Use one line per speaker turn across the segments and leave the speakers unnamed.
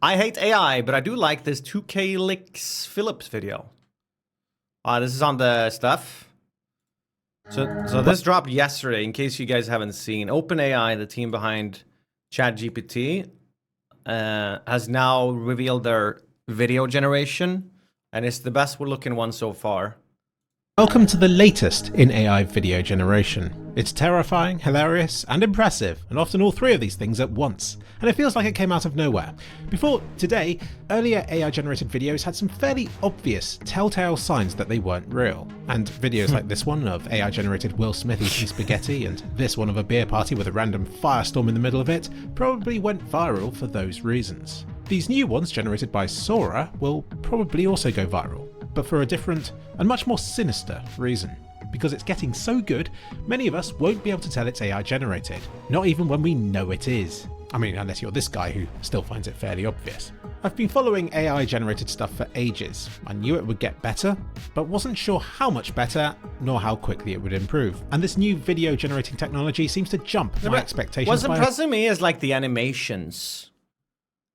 I hate AI, but I do like this 2K Licks Phillips video. This is on the stuff. So this dropped yesterday, in case you guys haven't seen. OpenAI, the team behind ChatGPT, has now revealed their video generation, and it's the best looking one so far.
Welcome to the latest in AI video generation. It's terrifying, hilarious, and impressive, and often all three of these things at once. And it feels like it came out of nowhere. Before today, earlier AI-generated videos had some fairly obvious telltale signs that they weren't real. And videos like this one of AI-generated Will Smith eating spaghetti, and this one of a beer party with a random firestorm in the middle of it, probably went viral for those reasons. These new ones generated by Sora will probably also go viral, but for a different and much more sinister reason. Because it's getting so good, many of us won't be able to tell it's AI generated, not even when we know it is. I mean, unless you're this guy who still finds it fairly obvious. I've been following AI generated stuff for ages. I knew it would get better, but wasn't sure how much better, nor how quickly it would improve. And this new video generating technology seems to jump my expectations.
What's impressing me is like the animations.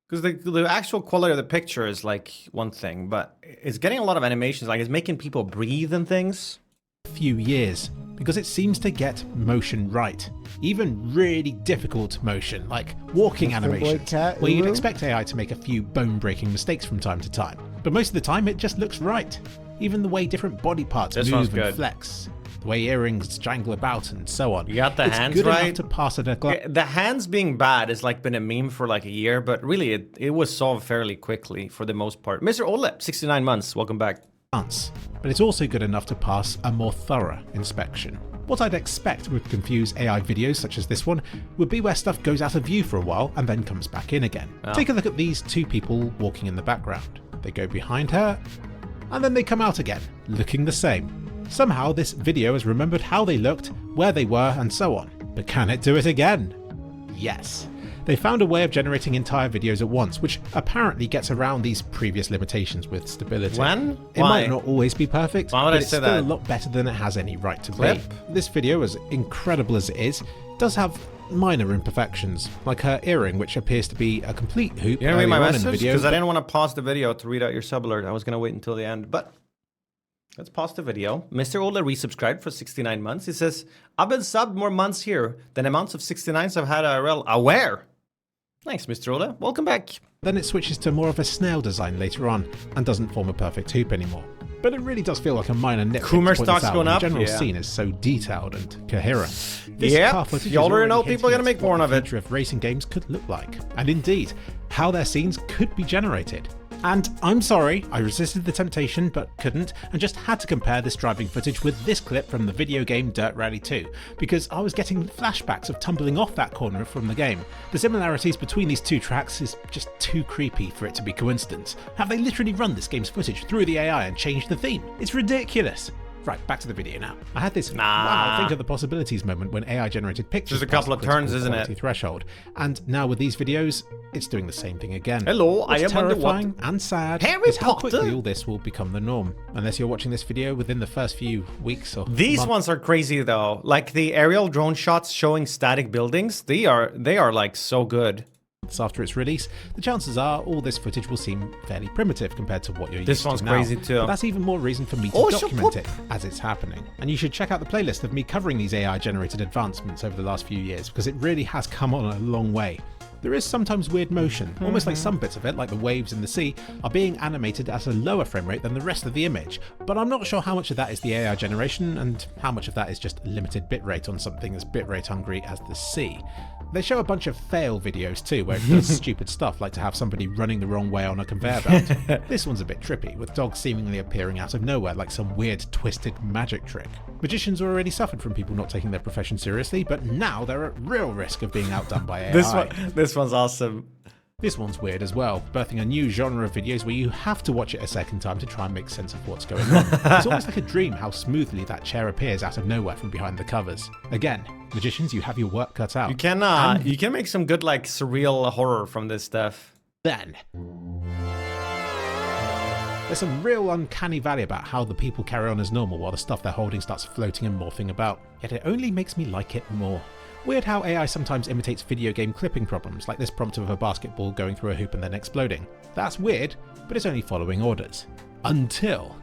Because the actual quality of the picture is like one thing, but it's getting a lot of animations, like it's making people breathe and things.
Few years, because it seems to get motion right. Even really difficult motion, like walking animations, where you'd expect AI to make a few bone-breaking mistakes from time to time. But most of the time it just looks right. Even the way different body parts move and flex. The way earrings jangle about and so on.
You got the hands
good
right.
Enough to pass it
the hands being bad has like been a meme for like a year, but really it was solved fairly quickly for the most part. Mr. Olep, 69 months, welcome back.
But it's also good enough to pass a more thorough inspection. What I'd expect would confuse AI videos such as this one would be where stuff goes out of view for a while and then comes back in again. Oh. Take a look at these two people walking in the background. They go behind her, and then they come out again, looking the same. Somehow this video has remembered how they looked, where they were, and so on. But can it do it again? Yes. They found a way of generating entire videos at once, which apparently gets around these previous limitations with stability.
When?
It might not always be perfect,
but it's
still a lot better than it has any right to be. This video, as incredible as it is, does have minor imperfections, like her earring, which appears to be a complete hoop.
You didn't read my message? Because I didn't want to pause the video to read out your sub alert. I was going to wait until the end, but let's pause the video. Mr. Ola resubscribed for 69 months. He says, I've been subbed more months here than amounts of 69s I've had IRL. Aware. Thanks, Mr. Ola. Welcome back.
Then it switches to more of a snail design later on and doesn't form a perfect hoop anymore. But it really does feel like a minor nitpick.
Coomer stocks going up.
The general scene is so detailed and coherent. This car footage
you already know people are going to make more of it.
The future of racing games could look like, and indeed, how their scenes could be generated. And I'm sorry, I resisted the temptation but couldn't, and just had to compare this driving footage with this clip from the video game Dirt Rally 2, because I was getting flashbacks of tumbling off that corner from the game. The similarities between these two tracks is just too creepy for it to be coincidence. Have they literally run this game's footage through the AI and changed the theme? It's ridiculous. Right, back to the video now. I had this wow, think of the possibilities moment when AI generated pictures.
Just a couple of turns, isn't it?
Threshold. And now with these videos, it's doing the same thing again.
Hello,
What's
I am
terrifying and sad
Harry
is how
Potter.
quickly all this will become the norm. Unless you're watching this video within the first few weeks or
These
months.
ones are crazy though. Like the aerial drone shots showing static buildings, they are like so good.
After its release, the chances are all this footage will seem fairly primitive compared to what you're used to now.
This one's crazy too.
But that's even more reason for me to document it as it's happening. And you should check out the playlist of me covering these AI-generated advancements over the last few years, because it really has come on a long way. There is sometimes weird motion, almost like some bits of it, like the waves in the sea, are being animated at a lower frame rate than the rest of the image. But I'm not sure how much of that is the AI generation and how much of that is just limited bitrate on something as bitrate hungry as the sea. They show a bunch of fail videos too, where it does stupid stuff like to have somebody running the wrong way on a conveyor belt. This one's a bit trippy, with dogs seemingly appearing out of nowhere like some weird twisted magic trick. Magicians already suffered from people not taking their profession seriously, but now they're at real risk of being outdone by AI.
This one's awesome.
This one's weird as well, birthing a new genre of videos where you have to watch it a second time to try and make sense of what's going on. It's almost like a dream how smoothly that chair appears out of nowhere from behind the covers. Again, magicians, you have your work cut out.
You can make some good like surreal horror from this stuff.
Then there's some real uncanny valley about how the people carry on as normal while the stuff they're holding starts floating and morphing about. Yet it only makes me like it more. Weird how AI sometimes imitates video game clipping problems, like this prompt of a basketball going through a hoop and then exploding. That's weird, but it's only following orders. Until.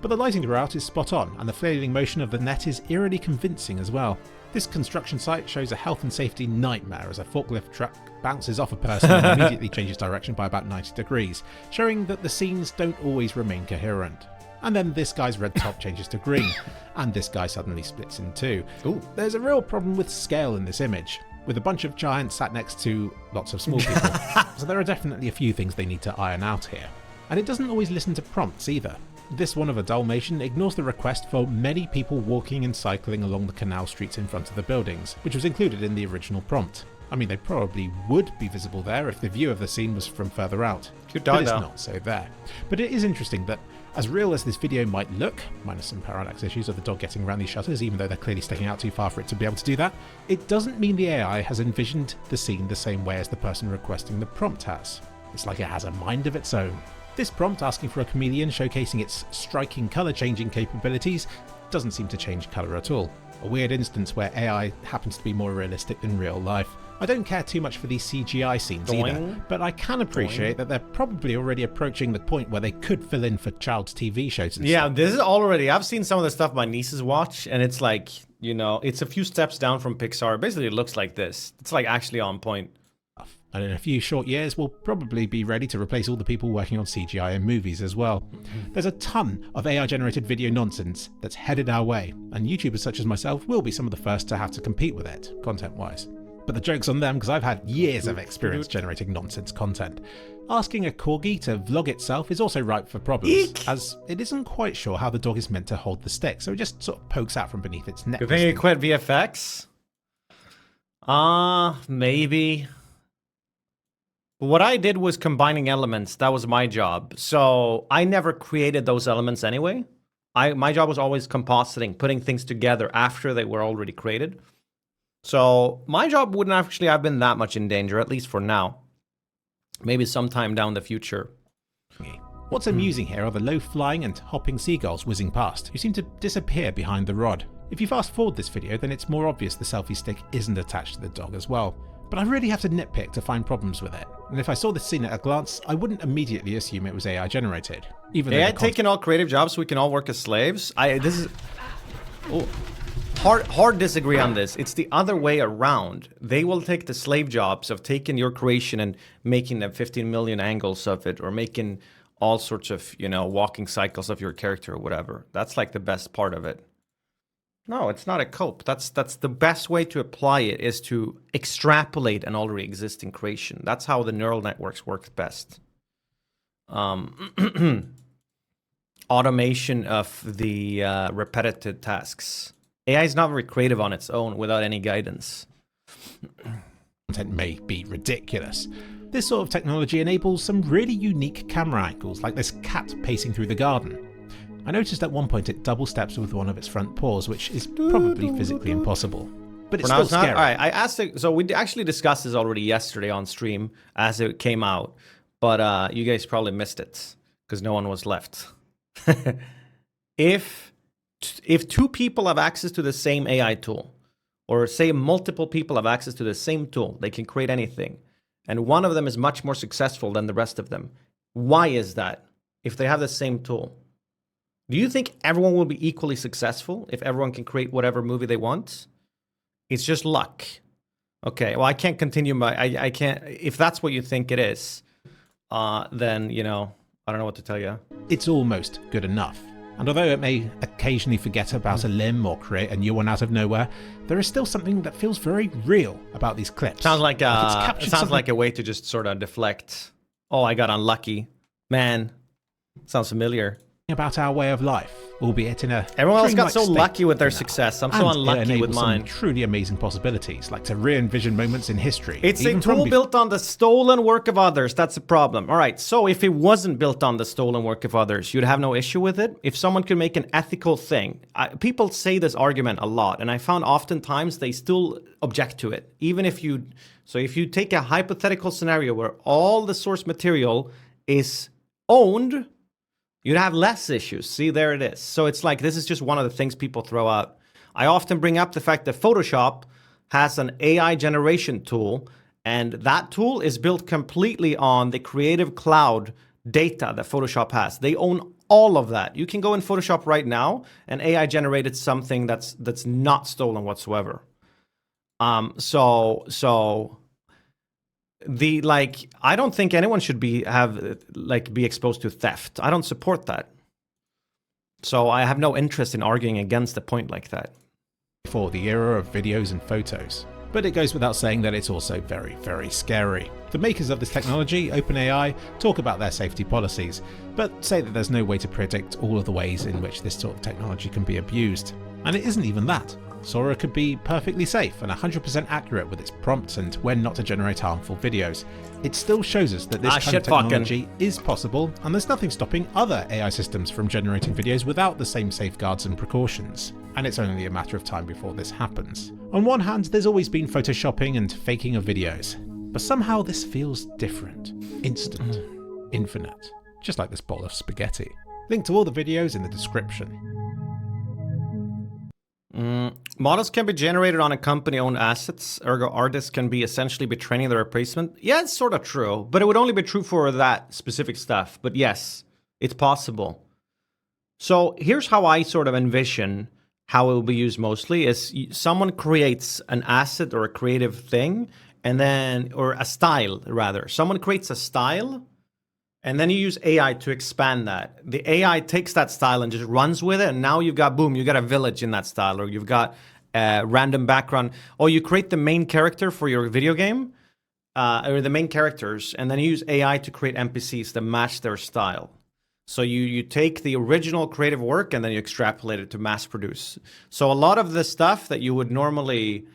But the lighting throughout is spot on, and the flailing motion of the net is eerily convincing as well. This construction site shows a health and safety nightmare as a forklift truck bounces off a person and immediately changes direction by about 90 degrees, showing that the scenes don't always remain coherent. And then this guy's red top changes to green, and this guy suddenly splits in two. Ooh. There's a real problem with scale in this image, with a bunch of giants sat next to lots of small people. So there are definitely a few things they need to iron out here. And it doesn't always listen to prompts either. This one of a Dalmatian ignores the request for many people walking and cycling along the canal streets in front of the buildings, which was included in the original prompt. I mean, they probably would be visible there if the view of the scene was from further out.
Cute dog,
but it's
though.
not so there. But it is interesting that, as real as this video might look, minus some parallax issues of the dog getting around these shutters, even though they're clearly sticking out too far for it to be able to do that, it doesn't mean the AI has envisioned the scene the same way as the person requesting the prompt has. It's like it has a mind of its own. This prompt asking for a chameleon showcasing its striking colour changing capabilities doesn't seem to change colour at all. A weird instance where AI happens to be more realistic than real life. I don't care too much for these CGI scenes either, but I can appreciate that they're probably already approaching the point where they could fill in for child's TV shows and stuff.
Yeah, this is already, I've seen some of the stuff my nieces watch, and it's like, you know, it's a few steps down from Pixar. Basically, it looks like this. It's like actually on point.
And in a few short years, we'll probably be ready to replace all the people working on CGI in movies as well. There's a ton of AI-generated video nonsense that's headed our way, and YouTubers such as myself will be some of the first to have to compete with it, content-wise. But the joke's on them, because I've had years of experience generating nonsense content. Asking a corgi to vlog itself is also ripe for problems,
Eek.
as it isn't quite sure how the dog is meant to hold the stick, so it just sort of pokes out from beneath its neck.
You think it quit VFX? Maybe. What I did was combining elements. That was my job. So I never created those elements anyway. My job was always compositing, putting things together after they were already created. So my job wouldn't actually have been that much in danger, at least for now. Maybe sometime down the future.
What's amusing here are the low-flying and hopping seagulls whizzing past, who seem to disappear behind the rod. If you fast forward this video, then it's more obvious the selfie stick isn't attached to the dog as well. But I really have to nitpick to find problems with it. And if I saw this scene at a glance, I wouldn't immediately assume it was AI generated. Even though
AI taking all creative jobs so we can all work as slaves? Hard disagree on this. It's the other way around. They will take the slave jobs of taking your creation and making them 15 million angles of it, or making all sorts of, you know, walking cycles of your character or whatever. That's like the best part of it. No, it's not a cope. That's the best way to apply it, is to extrapolate an already existing creation. That's how the neural networks work best. Automation of the repetitive tasks. AI is not very creative on its own without any guidance.
Content may be ridiculous. This sort of technology enables some really unique camera angles, like this cat pacing through the garden. I noticed at one point it double steps with one of its front paws, which is probably physically impossible. But it's still scary.
All right, I asked it, so we actually discussed this already yesterday on stream as it came out, but you guys probably missed it because no one was left. If two people have access to the same AI tool, or say multiple people have access to the same tool, they can create anything, and one of them is much more successful than the rest of them. Why is that? If they have the same tool, do you think everyone will be equally successful if everyone can create whatever movie they want? It's just luck. Okay, well, I can't continue I can't, if that's what you think it is, then, you know, I don't know what to tell you.
It's almost good enough. And although it may occasionally forget about a limb or create a new one out of nowhere, there is still something that feels very real about these clips.
Sounds like it sounds like a way to just sort of deflect. Oh, I got unlucky. Man, sounds familiar.
About our way of life, albeit in a
everyone else got
dreamlike
so
state
lucky with their
now.
success. I'm
And
so
it
unlucky with
enables
mine.
some truly amazing possibilities, like to re-envision moments in history.
It's a
even from
tool built on the stolen work of others. That's the problem. All right, so if it wasn't built on the stolen work of others, you'd have no issue with it? If someone could make an ethical thing. People say this argument a lot, and I found oftentimes they still object to it. Even if you... So if you take a hypothetical scenario where all the source material is owned, you'd have less issues. See, there it is. So it's like, this is just one of the things people throw out. I often bring up the fact that Photoshop has an AI generation tool, and that tool is built completely on the Creative Cloud data that Photoshop has. They own all of that. You can go in Photoshop right now, and AI generated something that's not stolen whatsoever. So the I don't think anyone should be exposed to theft. I don't support that. So I have no interest in arguing against a point like that.
For the era of videos and photos. But it goes without saying that it's also very, very scary. The makers of this technology, OpenAI, talk about their safety policies, but say that there's no way to predict all of the ways in which this sort of technology can be abused. And it isn't even that. Sora could be perfectly safe and 100% accurate with its prompts and when not to generate harmful videos. It still shows us that this kind of technology is possible, and there's nothing stopping other AI systems from generating videos without the same safeguards and precautions. And it's only a matter of time before this happens. On one hand, there's always been photoshopping and faking of videos, but somehow this feels different. Instant. Infinite. Just like this bowl of spaghetti. Link to all the videos in the description.
Models can be generated on a company-owned assets, ergo artists can be essentially be training the replacement. Yeah, it's sort of true, but it would only be true for that specific stuff. But yes, it's possible. So here's how I sort of envision how it will be used mostly is someone creates an asset or a creative thing, and then, or a style rather. Someone creates a style, and then you use AI to expand that. The AI takes that style and just runs with it, and now you've got, boom, you got a village in that style, or you've got a random background. Or you create the main character for your video game, or the main characters, and then you use AI to create NPCs that match their style. So you take the original creative work and then you extrapolate it to mass produce. So a lot of the stuff that you would normally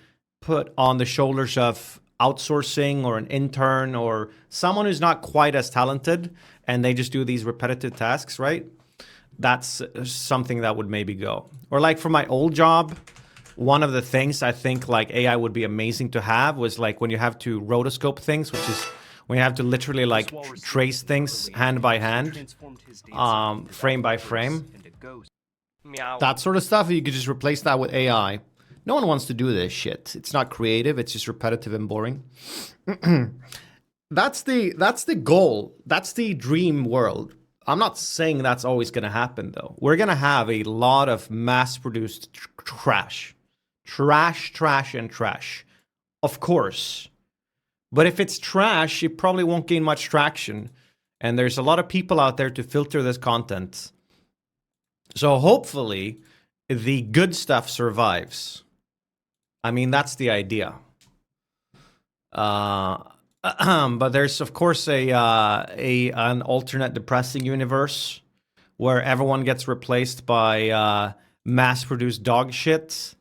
put on the shoulders of outsourcing or an intern or someone who's not quite as talented and they just do these repetitive tasks, right? That's something that would maybe go. Or like for my old job, one of the things I think like AI would be amazing to have was like when you have to rotoscope things, which is when you have to literally like trace things hand by hand, frame by frame. That sort of stuff, you could just replace that with AI. No one wants to do this shit. It's not creative, it's just repetitive and boring. That's the goal. That's the dream world. I'm not saying that's always going to happen though. We're going to have a lot of mass-produced trash. Trash, and trash. Of course. But if it's trash, it probably won't gain much traction. And there's a lot of people out there to filter this content. So hopefully, the good stuff survives. I mean, that's the idea. But there's, of course, an alternate depressing universe where everyone gets replaced by mass-produced dog shit.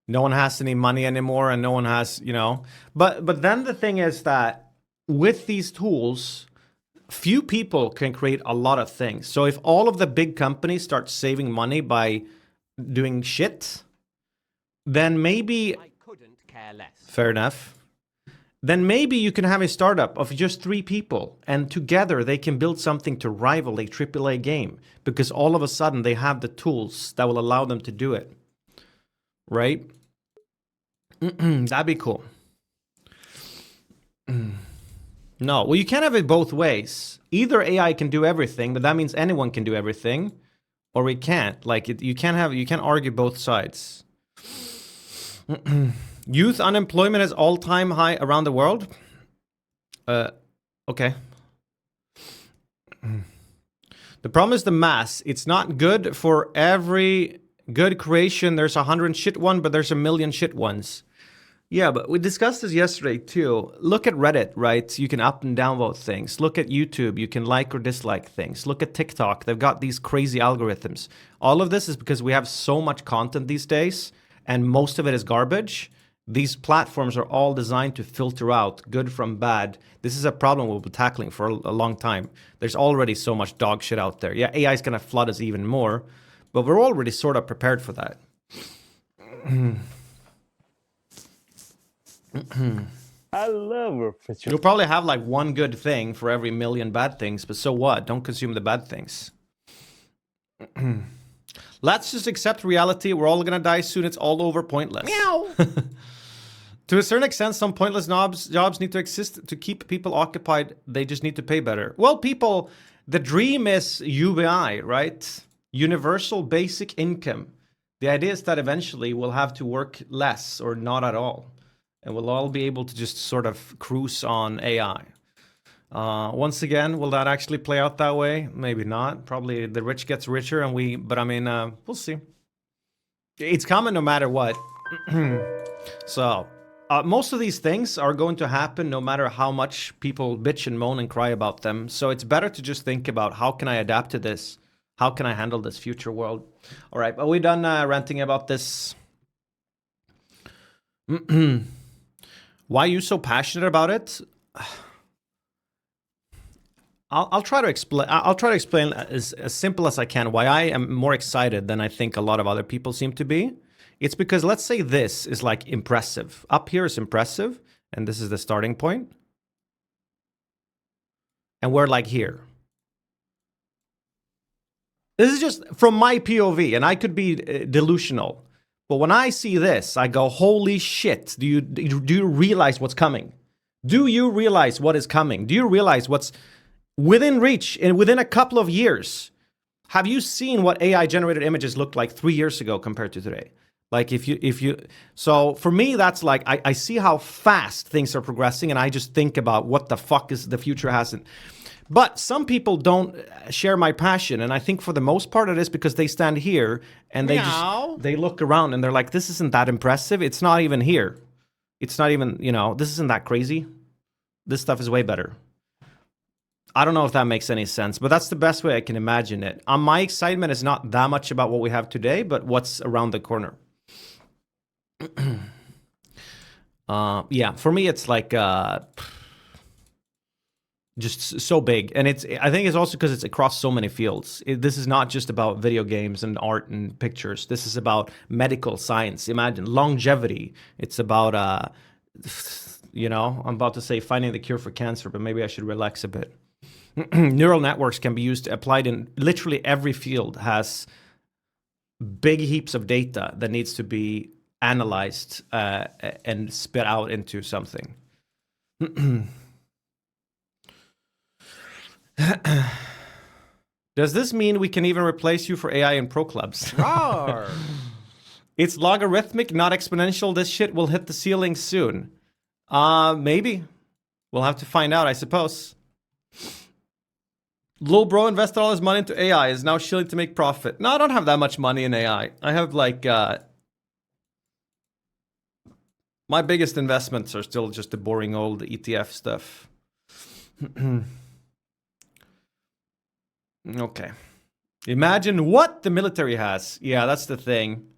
No one has any money anymore, and no one has, you know. But then the thing is that with these tools, few people can create a lot of things. So if all of the big companies start saving money by doing shit, then maybe... I couldn't care less. Fair enough. Then maybe you can have a startup of just 3 people, and together they can build something to rival a AAA game, because all of a sudden they have the tools that will allow them to do it. Right? That'd be cool. No, well, you can't have it both ways. Either AI can do everything, but that means anyone can do everything, or we can't. Like, you can't argue both sides. Youth unemployment is all-time high around the world. Okay. The problem is the mass. It's not good for every good creation. There's 100 shit one, but there's a million shit ones. Yeah, but we discussed this yesterday too. Look at Reddit, right? You can up and downvote things. Look at YouTube. You can like or dislike things. Look at TikTok. They've got these crazy algorithms. All of this is because we have so much content these days, and most of it is garbage. These platforms are all designed to filter out good from bad. This is a problem we'll be tackling for a long time. There's already so much dog shit out there. Yeah, AI is going to flood us even more, but we're already sort of prepared for that.
I love her.
You'll probably have like one good thing for every million bad things, but so what? Don't consume the bad things. Let's just accept reality. We're all gonna die soon. It's all over. Pointless. Meow. To a certain extent, some pointless jobs need to exist to keep people occupied. They just need to pay better. Well, people, the dream is UBI, right? Universal basic income. The idea is that eventually we'll have to work less or not at all. And we'll all be able to just sort of cruise on AI. Once again, will that actually play out that way? Maybe not. Probably the rich gets richer but I mean, we'll see. It's coming no matter what. So, most of these things are going to happen no matter how much people bitch and moan and cry about them. So it's better to just think about how can I adapt to this? How can I handle this future world? All right, are we done ranting about this? Why are you so passionate about it? I'll try to explain. I'll try to explain as simple as I can why I am more excited than I think a lot of other people seem to be. It's because let's say this is like impressive. Up here is impressive, and this is the starting point. And we're like here. This is just from my POV, and I could be delusional. But when I see this, I go, holy shit, do you realize what's coming? Do you realize what is coming? Do you realize what's within reach and within a couple of years? Have you seen what AI generated images looked like 3 years ago compared to today? Like so for me, that's like, I see how fast things are progressing, and I just think about what the fuck is the future hasn't. But some people don't share my passion, and I think for the most part it is because they stand here and they look around and they're like, this isn't that impressive. It's not even here. It's not even, this isn't that crazy. This stuff is way better. I don't know if that makes any sense, but that's the best way I can imagine it. My excitement is not that much about what we have today, but what's around the corner. Yeah, for me, it's like just so big. And I think it's also because it's across so many fields. This is not just about video games and art and pictures. This is about medical science. Imagine longevity. It's about, I'm about to say finding the cure for cancer, but maybe I should relax a bit. Neural networks can be used, applied in literally every field, has big heaps of data that needs to be analyzed and spit out into something. Does this mean we can even replace you for AI in pro clubs? It's logarithmic, not exponential. This shit will hit the ceiling soon. Maybe. We'll have to find out, I suppose. Lil bro invested all his money into AI, is now shilling to make profit. No, I don't have that much money in AI. I have like, my biggest investments are still just the boring old ETF stuff. Okay. Imagine what the military has. Yeah, that's the thing.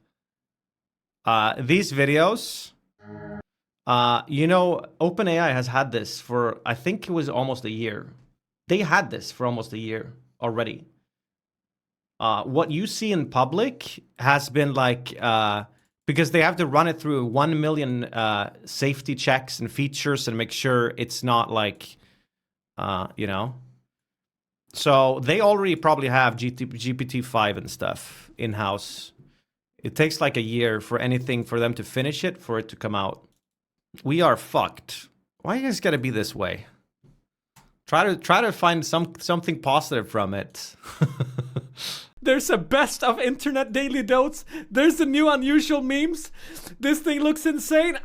These videos, OpenAI has had this for, I think it was almost a year. They had this for almost a year already. What you see in public has been like, because they have to run it through 1 million safety checks and features and make sure it's not like, So they already probably have GPT-5 and stuff in-house. It takes like a year for anything for them to finish it, for it to come out. We are fucked. Why you guys gotta be this way? Try to find something positive from it. There's a best of internet daily notes. There's the new unusual memes. This thing looks insane.